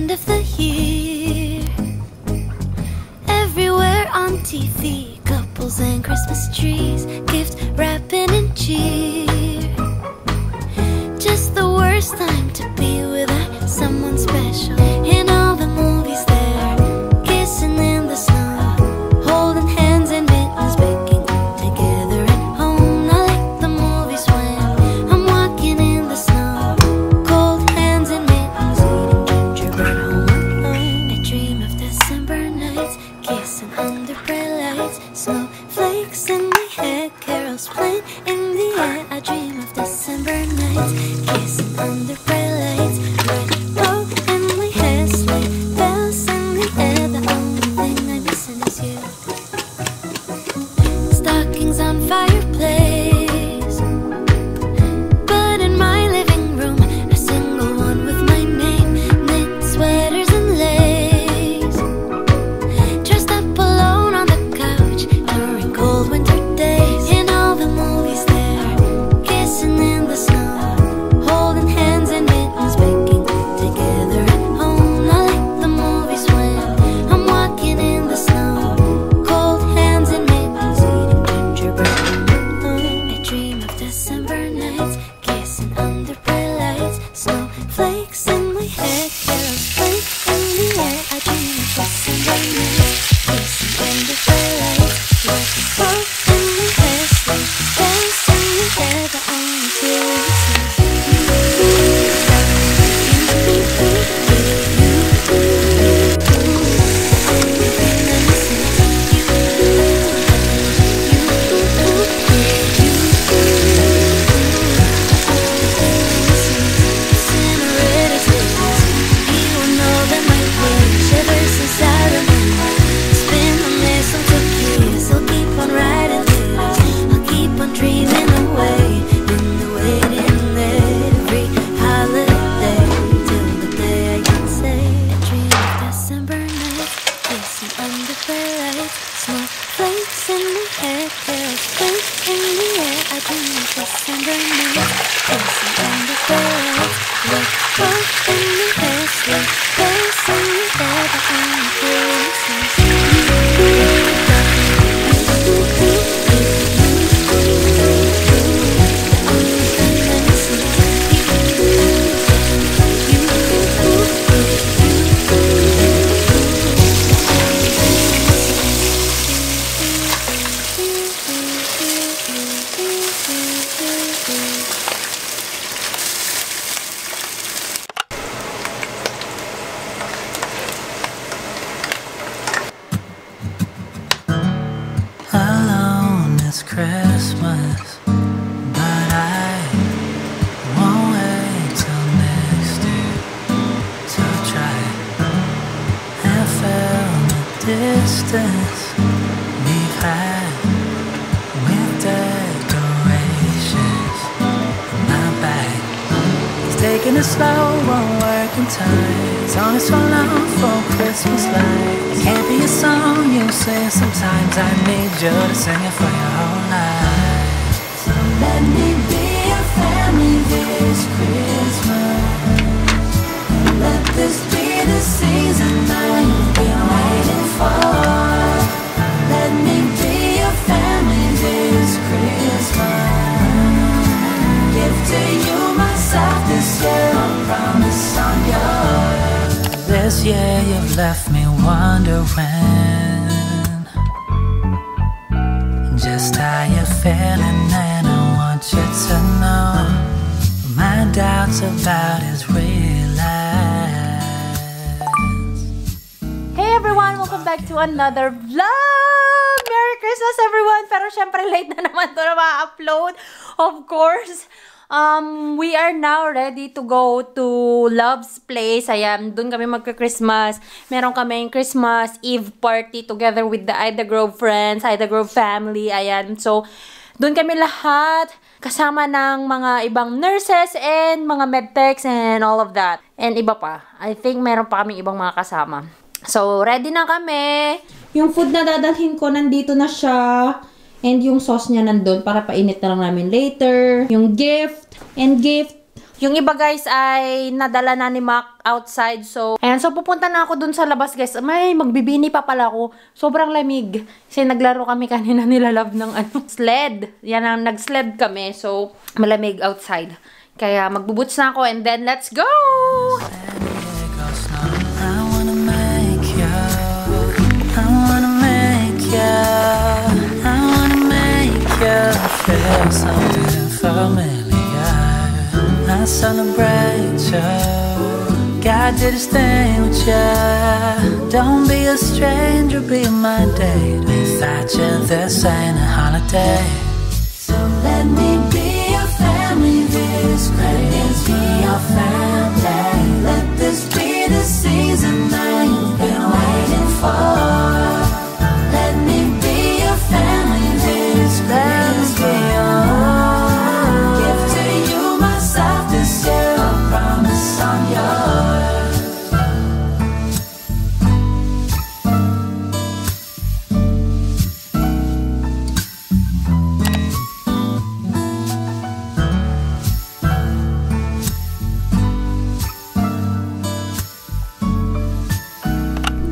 end of the year. Everywhere on TV, couples and Christmas trees, gift wrapping and cheer. Just the worst time to be without someone special. In all the movies there, kissing in the snow, holding hands and mittens, baking together at home. Not like the movies when I'm walking in the snow, cold hands and mittens, eating gingerbread home alone. I dream of December nights, kissing under bright lights, snowflakes in my hair, carols playing in the air. I dream of December nights, kissing under bright lights, red bow in my hair, sleigh bells in the air. The only thing I'm missing is you. Stockings on fireplace, but in my living room, a single one with my name, knit sweaters and lace. Dressed up alone on the couch during cold winter days. In all the movies there, kissing in the snow, holding hands and mittens, baking together at home. Not like the movies when I'm walking in the snow, cold hands and mittens, eating gingerbread alone. I dream of December nights, kissing under bright lights, snowflakes in my hair, carols playing in the air. I dream of December nights, kissing under bright lights, red bow in my hair, sleigh bells in the air. The only feeling is dreaming away in the waiting every holiday till the day I can say I dream of December nights, kissing under bright lights, snowflakes in my hair, carols playing in the air. I dream of December nights, kissing under bright lights, red bow in my hair, sleigh bells in the air. The only feeling alone this Christmas, but I won't wait till next year to try and fill the distance we've had with decorations in my bag. It's taking it slow, won't work in time. It's only so long for Christmas lights. It can't be a song you sing sometimes. I need you to sing it for your whole life. So let me be your family this Christmas. Let this be the season that you've been waiting for. Let me be your family this Christmas. Give to you myself this year, I promise on yours. This year you've left me wondering just how you're feeling, and I want you to know my doubts about his realize. Hey everyone! Welcome back to another vlog! Merry Christmas everyone! Pero syempre late na naman to na ma-upload. Of course, we are now ready to go to Love's Place. Ayan, dun kami magka-Christmas. Meron kaming Christmas Eve party together with the Ida Grove friends, Ida Grove family. Ayan, so dun kami lahat kasama ng mga ibang nurses and mga medtechs and all of that. And iba pa. I think meron pa kaming ibang mga kasama. So, ready na kami. Yung food na dadalhin ko, nandito na siya. And yung sauce niya nandun para painit na lang namin later. Yung gift. And gift, Yung iba guys ay nadala na ni Mac outside. So, ayan. So, pupunta na ako dun sa labas guys. May magbibini pa pala ako. Sobrang lamig. Kasi naglaro kami kanina nila love ng sled. Yan ang nag-sled kami. So, malamig outside. Kaya magbuboots na ako and then let's go! Feel something familiar. I celebrate you. God did his thing with you. Don't be a stranger, be my date. Without you, this ain't a holiday. So let me be your family this Christmas. Be your family. Let this be the season that you've been waiting for. Let me be your family this Christmas. Give to you myself this year. I promise I'm yours.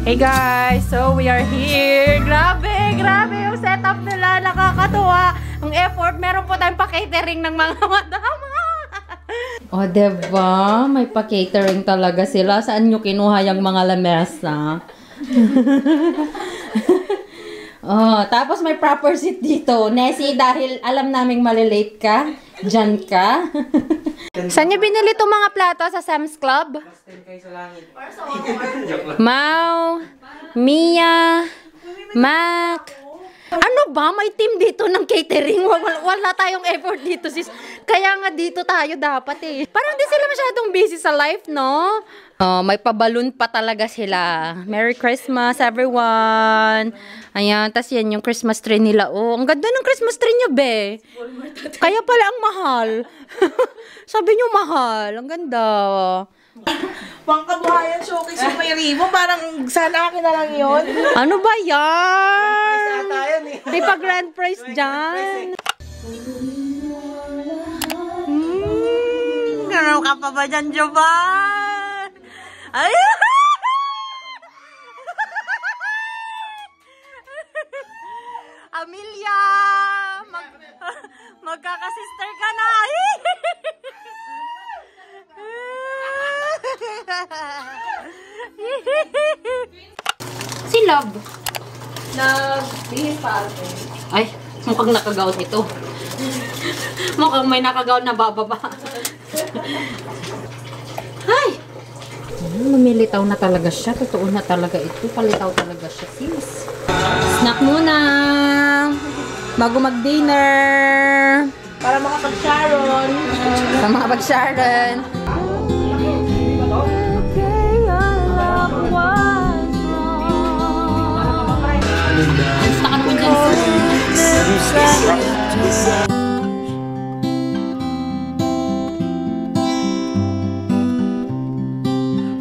Hey guys! So, we are here. Grabe! Grabe yung setup nila. Nakakatuwa. Ang effort. Meron po tayong pa-catering ng mga madama. O, diba? May pa-catering talaga sila. Saan nyo kinuha yung mga lamesa? Oh, tapos may proper seat dito. Nessie, dahil alam naming malilate ka, dyan ka. Saan nyo binili itong mga plato? Sa Sam's Club? Mau, Mia, Mac. Ano ba? May team dito ng catering. Wala tayong effort dito, sis. Kaya nga dito tayo dapat eh. Parang di sila masyadong busy sa life, no? Oh, may pabalon pa talaga sila. Merry Christmas, everyone. Ayan, tas yan yung Christmas tree nila. Oh, ang ganda ng Christmas tree nyo, be. Kaya pala ang mahal. Sabi nyo mahal. Ang ganda. Pangkabuhayan showcase yung may ribo. Parang sana akin na lang yun. Ano ba yan? May pa-grand prize dyan. Gano'n ka pa ba dyan, Jovan? Ay! Amelia! Magkakasister ka na! Si Love. Love. Ay, mukhang nakagaon ito. Mukhang may nakagaon na bababa. Ay! Lumilitaw na talaga siya. Totoo na talaga ito. Palitaw talaga siya, sis. Snack muna! Bago mag-dinner! Para makapag-sharon. Para makapag-sharon. Gusto ka naman dyan.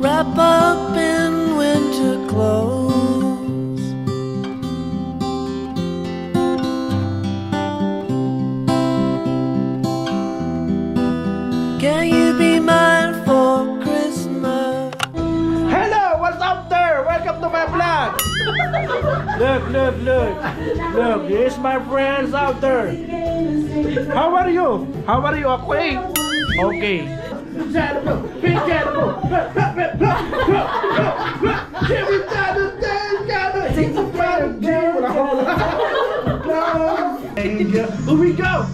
Wrap up in winter clothes. Can you be mine for Christmas? Hello, what's up there? Welcome to my vlog. Look, here's my friends out there. How are you? Okay? Okay. Here we go.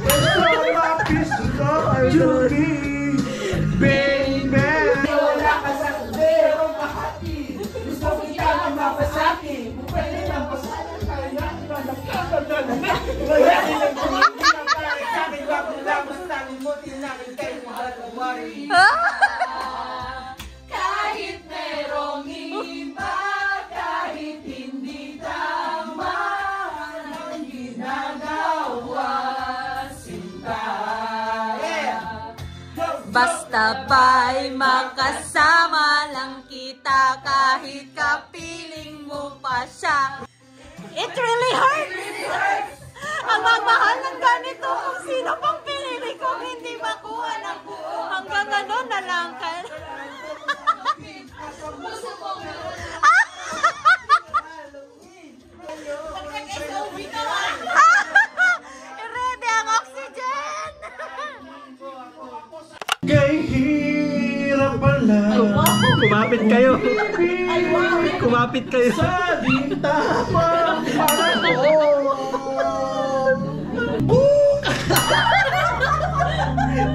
Kahit merong iba, kahit hindi tama ang ginagawa, sinta. Basta ba'y makasama lang kita kahit kapiling mo pa siya. It really hurts! Ang mamahal ng ganito kung sino pang pinili kong hindi makuha ng hanggang Kay hirap pala. Kumapit kayo. Kumapit kayo. Sa dintapang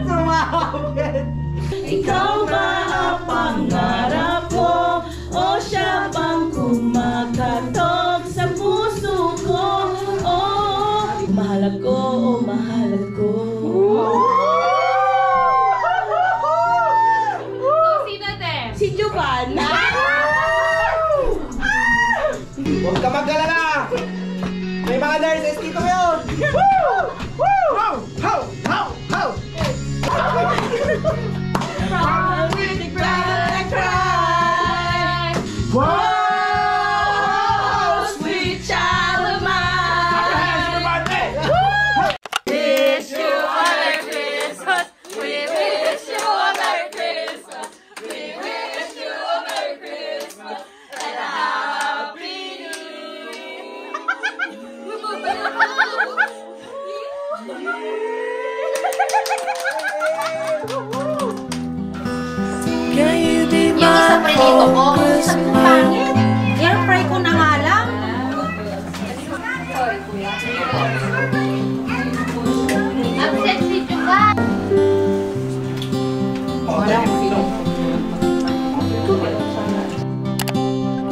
Sumabit. Ikaw ba ang pangarap ko? O siya bang kumakatok sa puso ko? Mahal ako, mahal ako. Sino te? Si Juban. Huwag ka mag-alala. May mga nurses dito ngayon. Wow, sweet child of mine. Wish you a Merry Christmas. We wish you a Merry Christmas. We wish you a Merry Christmas and a Happy New Can you be Yung isa my prinito ko, focus? sabi ko pangit. Air fry ko na nga lang. Upset si Juban.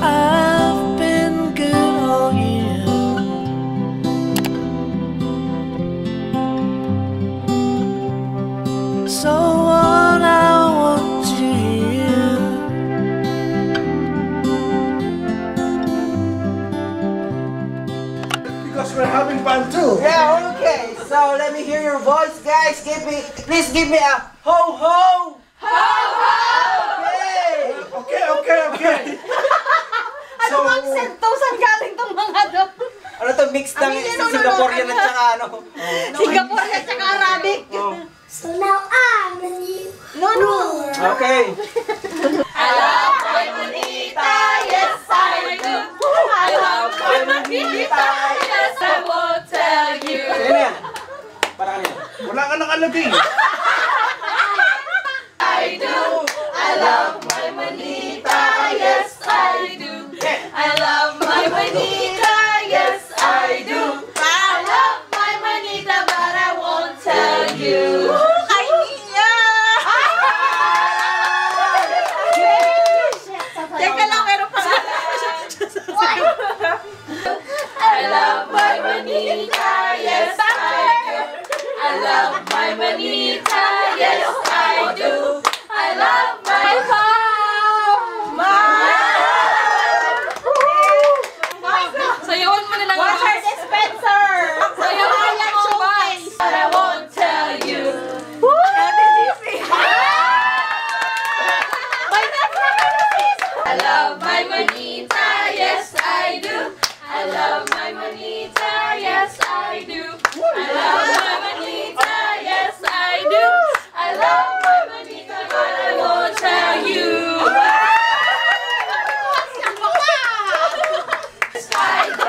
I've been good all year. So what I want to hear. Because we're having fun too. Yeah, okay. So let me hear your voice, guys. Please give me a ho ho. Okay. Ano bang accent to? Saan galing tong mga to? Ano to, mix ng Singaporean at saka ano? Singapore at saka Arabic. So now I'm the new ruler. Okay. I love my manita, yes I do. I love my manita, yes I won't tell you. Ano yan? Para kanina. Wala ka nakalagay. I do. I love my manita, yes I do. I love my manita, yes I do. I love my manita, but I won't tell you. Teka lang, meron pa nga. I love my manita, yes I do. I love my manita, yes I do. I love my Sayawan mo nilang Water dispenser. Sayawan mo guys. But I won't tell you. I love my manita, yes I do. I love my manita, yes I do. I love my manita, yes I do. I love my manita, but I won't tell you. Yes, I do.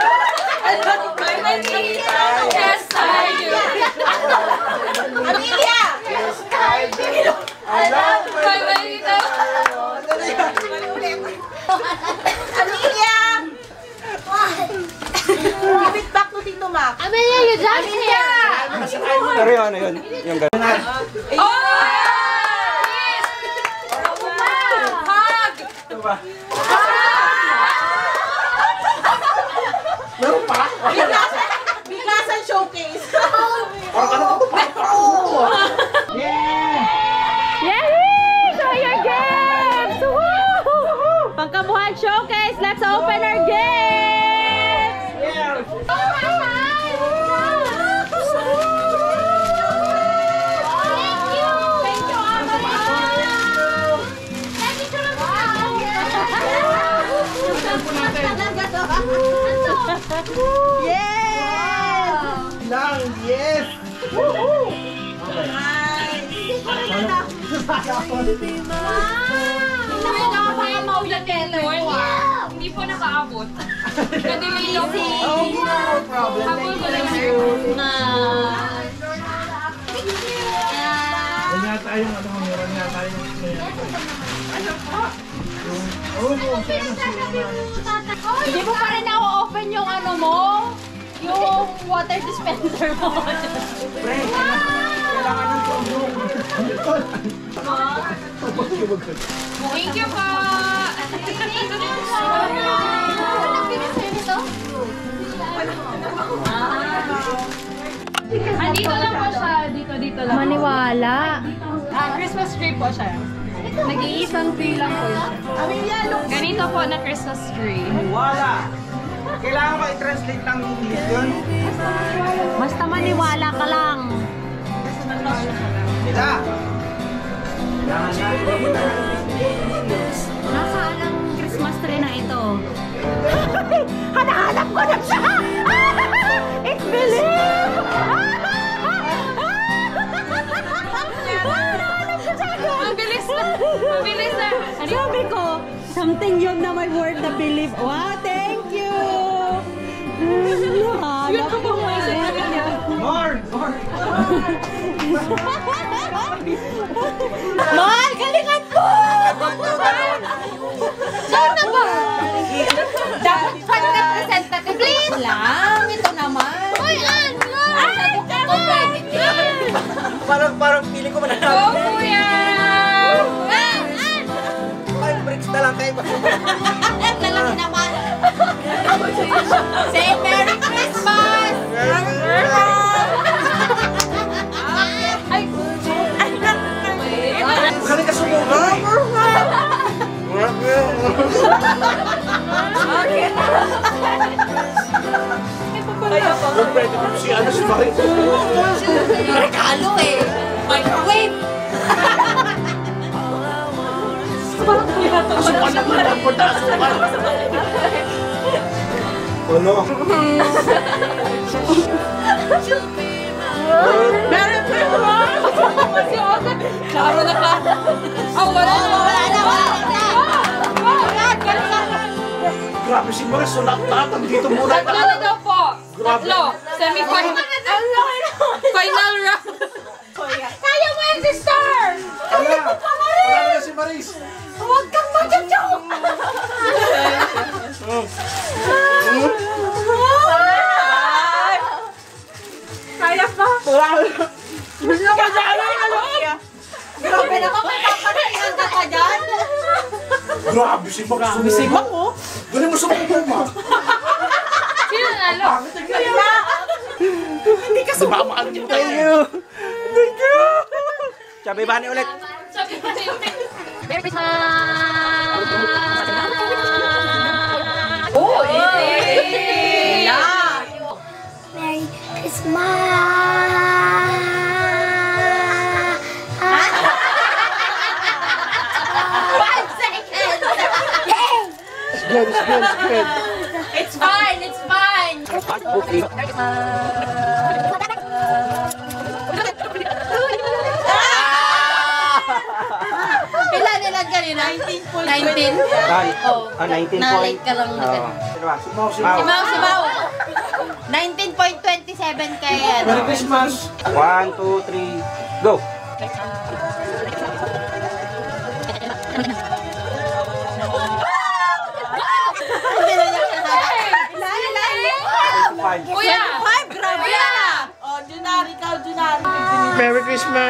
I love my manita, yes I do. Amelia! Yes, I do. I love my manita. Amelia! Give it back to Tito Mac. Amelia, you just here. Pero yun, ano yun? Yung gano'n. Oh! Yes! Hug! Ano ba? Meron pa? Biglasan showcase. Yay! Show your games! Woo! Pangkabuhan showcase. Let's open our games! Lang, yes! Hindi po nakaabot. Kadili lang po. No problem. Habol ko lang. Ingat yata yung ano, meron yata yung ano po? Oo po, siya ano siya. Hindi mo pa rin na-open yung ano mo? Yung water dispenser mo. Pre, kailangan ng tulong. Thank you po! Andito lang po siya. Dito lang. Maniwala. Christmas tree po siya. Nag-iisang tree lang po siya. Ganito po na Christmas tree. Wala. Kailangan ba i-translate ng English yun? Basta maniwala ka lang. Sila. Nasaan ang Christmas tree na ito? Hanahanap ko na siya! It's Philip! Ang bilis na! Ang bilis na! Sabi ko, something yun na may word na Philip. Wow, thank you! Hanap ko nga niya. More! Mahal, galingan mo! Saan na ba? Dapat pag representative please lang. Ito naman. Uy, Parang feeling ko mananap. Go, kuya! 5 bricks na lang kayo. Lalaki naman. Say Merry Christmas! Ay, Galing ka sumugal. Kung pwede kung si ano si Maris. regalo eh. Microwave. Asukan na lang po na asukan. Ano? Merry Christmas! Klaro na ka. Oh, wala na. Grabe si Maris, so lahat dito muna. Tatlo na daw po. Tatlo. Semi-final. Final round. Kaya mo yan, sister! Wala na si Maris. Huwag kang mag-joke! Kaya pa. Gusto ko dyan. Grabe naman, may papanayan ka dyan. Grabe si Maris. Sumisimak mo. Galing mo sumukuma. Sino nalo? Hindi ka sumamaan din tayo. Thank you! Sabi ba ni ulit? Sabi ko sa'yo. Merry Christmas! Oh, Merry Christmas! 5 seconds! Good, good, good. It's fine, it's fine! Ilan kanina? 19? 19? Oh, 19 na-late ka lang na ganun. Simaw! 19.27 kay ano. Merry Christmas! 1, 2, 3, go! Kuya! 5, grabe yan ah! Oh, Junari ka, Junari. Merry Christmas!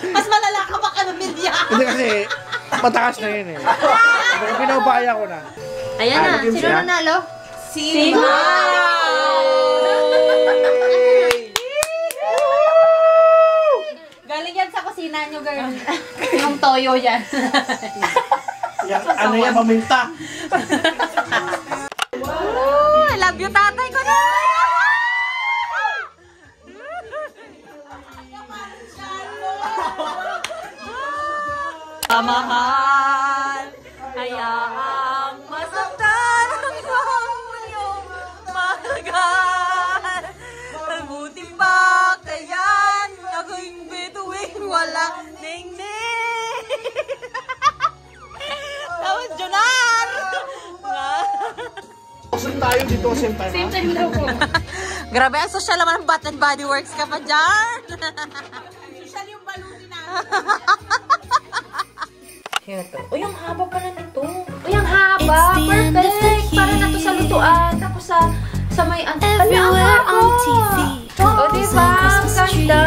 Mas malala ka pa ka ng milya. Hindi kasi, matakas na yun eh. Pinaubaya ko na. Ayan na, sino nanalo? Si Galing yan sa kusina nyo, girl. Yung toyo yan. Ano yan, maminta? I love you, tatay ko na! Mahal, hayaang masaktan ang iyong mahal. Mabuti pa kayan, ako'y bituing walang ningning. Tapos, Jonar! Saan tayo dito? Same time, Same time daw po. Grabe, ang social naman ng Bath and Body Works ka pa dyan. Social yung balutin namin. Ito. Uy, ang haba pala nito. Uy, ang haba. Perfect. Para na to sa lutuan. Tapos sa may ang Everywhere on TV. Oh, diba? Ang ganda.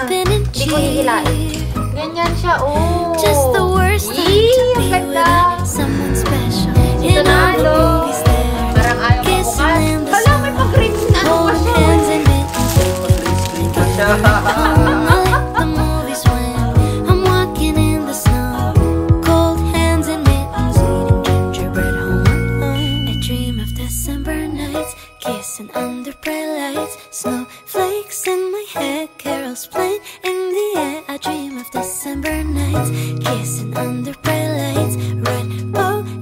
Hindi ko hihilain. Ganyan siya, oh. Just the worst time to be with someone special. Ito na, alo. Parang ayaw mabukas. Hala, may pag-rinse na. Ano ba siya? The movies when I'm walking in the snow, cold hands and mittens, eating gingerbread home alone. I dream of December nights, kissing under bright lights, snowflakes in my head, carols playing in the air. I dream of December nights, kissing under bright